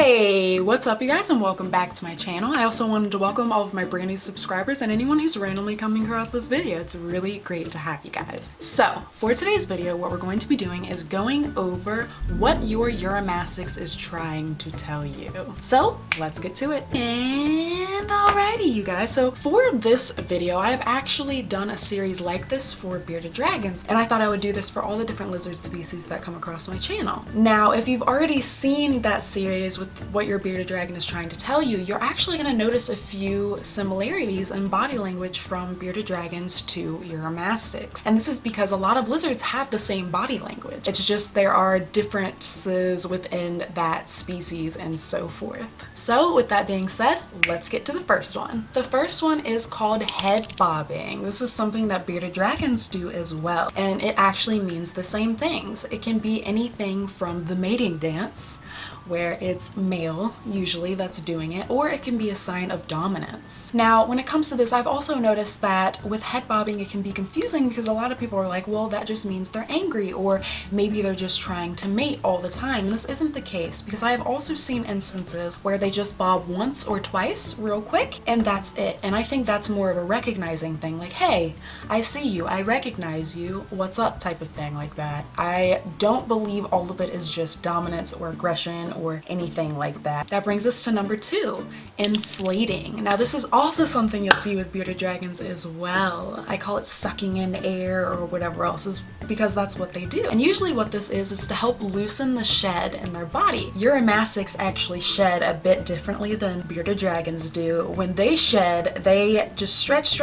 Hey, what's up you guys, and welcome back to my channel. I also wanted to welcome all of my brand new subscribers and anyone who's randomly coming across this video. It's really great to have you guys. So for today's video, what we're going to be doing is going over what your Uromastyx is trying to tell you. So let's get to it. And alrighty you guys, so for this video I've actually done a series like this for bearded dragons, and I thought I would do this for all the different lizard species that come across my channel. Now if you've already seen that series with what your bearded dragon is trying to tell you, you're actually going to notice a few similarities in body language from bearded dragons to Uromastyx. And this is because a lot of lizards have the same body language. It's just there are differences within that species and so forth. So with that being said, let's get to the first one. The first one is called head bobbing. This is something that bearded dragons do as well, and it actually means the same things. It can be anything from the mating dance, where it's male usually that's doing it, or it can be a sign of dominance. Now when it comes to this, I've also noticed that with head bobbing it can be confusing because a lot of people are like, well, that just means they're angry, or maybe they're just trying to mate all the time. And this isn't the case, because I have also seen instances where they just bob once or twice real quick and that's it. And I think that's more of a recognizing thing, like, hey, I see you, I recognize you, what's up type of thing like that. I don't believe all of it is just dominance or aggression or anything like that. That brings us to number 2, inflating. Now this is also something you'll see with bearded dragons as well. I call it sucking in air or whatever else, is because that's what they do. And usually what this is to help loosen the shed in their body. Uromastyx actually shed a bit differently than bearded dragons do. When they shed, they just stretch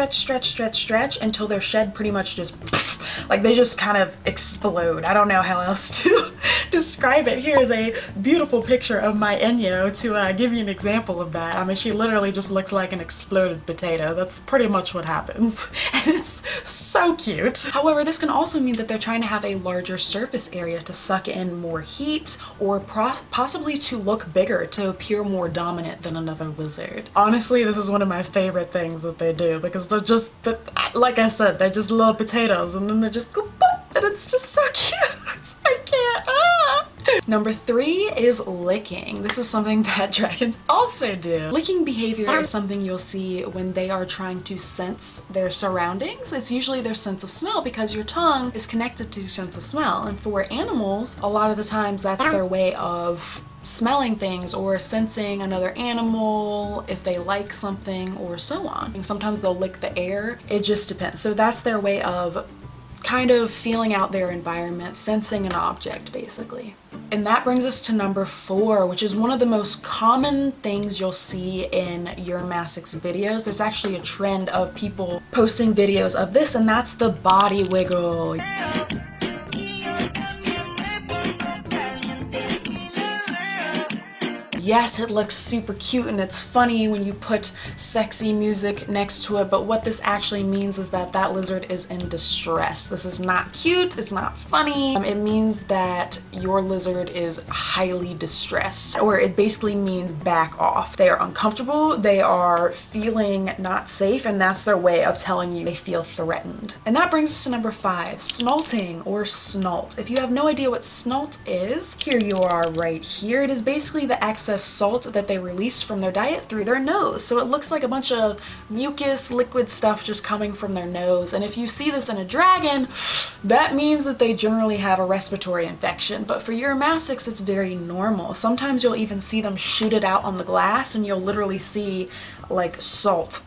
until their shed pretty much just like they just kind of explode. I don't know how else to describe it. Here's a beautiful picture of my Enyo to give you an example of that. I mean, she literally just looks like an exploded potato. That's pretty much what happens. And it's so cute. However, this can also mean that they're trying to have a larger surface area to suck in more heat, or possibly to look bigger, to appear more dominant than another lizard. Honestly, this is one of my favorite things that they do, because they're just, like I said, they're just little potatoes, and then they just go boop, and it's just so cute. I can't. Number 3 is licking. This is something that dragons also do. Licking behavior is something you'll see when they are trying to sense their surroundings. It's usually their sense of smell, because your tongue is connected to your sense of smell. And for animals, a lot of the times that's their way of smelling things or sensing another animal, if they like something, or so on. And sometimes they'll lick the air. It just depends. So that's their way of kind of feeling out their environment, sensing an object basically. And that brings us to number 4, which is one of the most common things you'll see in Uromastyx videos. There's actually a trend of people posting videos of this, and that's the body wiggle. Yes, it looks super cute and it's funny when you put sexy music next to it, but what this actually means is that that lizard is in distress. This is not cute, it's not funny. It means that your lizard is highly distressed, or it basically means back off. They are uncomfortable, they are feeling not safe, and that's their way of telling you they feel threatened. And that brings us to number 5, snalting or snalt. If you have no idea what snalt is, here you are right here. It is basically the excess salt that they release from their diet through their nose. So it looks like a bunch of mucus, liquid stuff just coming from their nose. And if you see this in a dragon, that means that they generally have a respiratory infection. But for Uromastyx, it's very normal. Sometimes you'll even see them shoot it out on the glass, and you'll literally see like salt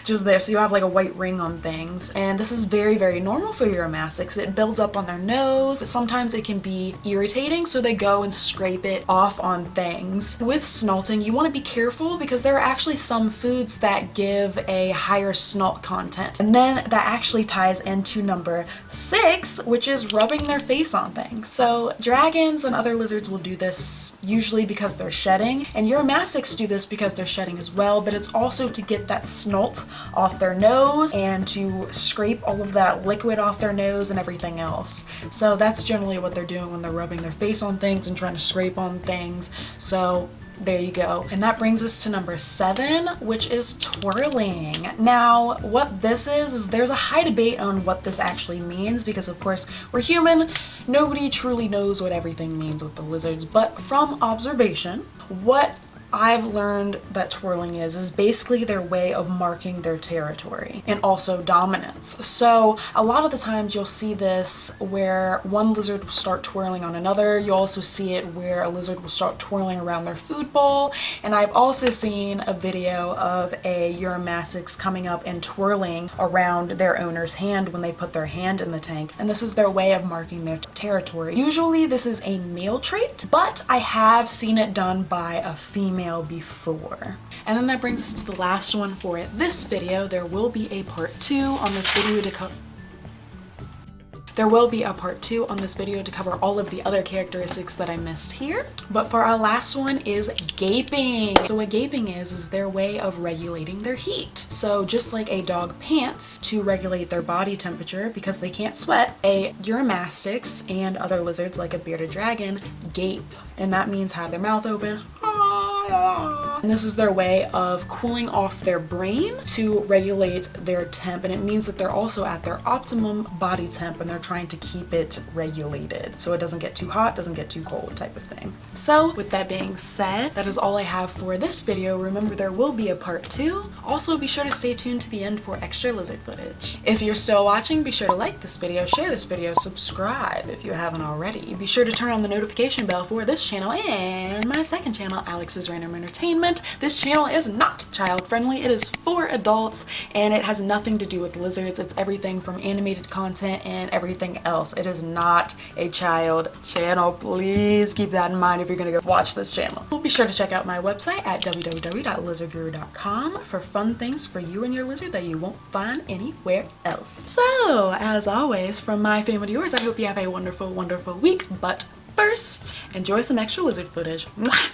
just there, so you have like a white ring on things. And this is very, very normal for Uromastyx. It builds up on their nose. Sometimes it can be irritating, so they go and scrape it off on things. With snalting, you want to be careful, because there are actually some foods that give a higher snalt content. And then that actually ties into number 6, which is rubbing their face on things. So dragons and other lizards will do this usually because they're shedding, and Uromastyx do this because they're shedding as well, but it's also to get that snalt off their nose and to scrape all of that liquid off their nose and everything else. So that's generally what they're doing when they're rubbing their face on things and trying to scrape on things. So There you go. And that brings us to number 7, which is twirling. Now, what this is there's a high debate on what this actually means because of course we're human. Nobody truly knows what everything means with the lizards, but from observation, what I've learned that twirling is basically their way of marking their territory and also dominance. So a lot of the times you'll see this where one lizard will start twirling on another. You'll also see it where a lizard will start twirling around their food bowl. And I've also seen a video of a Uromastyx coming up and twirling around their owner's hand when they put their hand in the tank. And this is their way of marking their territory. Usually this is a male trait, but I have seen it done by a female before. And then that brings us to the last one for this video. There will be a part 2 on this video to cover. There will be a part 2 on this video to cover all of the other characteristics that I missed here. But for our last one is gaping. So what gaping is their way of regulating their heat. So just like a dog pants to regulate their body temperature because they can't sweat, a Uromastyx and other lizards like a bearded dragon gape. And that means have their mouth open. And this is their way of cooling off their brain to regulate their temp, and it means that they're also at their optimum body temp and they're trying to keep it regulated so it doesn't get too hot, doesn't get too cold type of thing. So with that being said, that is all I have for this video. Remember, there will be a part 2. Also be sure to stay tuned to the end for extra lizard footage. If you're still watching, be sure to like this video, share this video, subscribe if you haven't already. Be sure to turn on the notification bell for this channel and my second channel, Alex's Random Entertainment. This channel is not child friendly. It is for adults and it has nothing to do with lizards. It's everything from animated content and everything else. It is not a child channel. Please keep that in mind if you're gonna go watch this channel. Be sure to check out my website at www.lizardguru.com for fun things for you and your lizard that you won't find anywhere else. So as always, from my family to yours, I hope you have a wonderful, wonderful week. But first, enjoy some extra lizard footage. Mwah!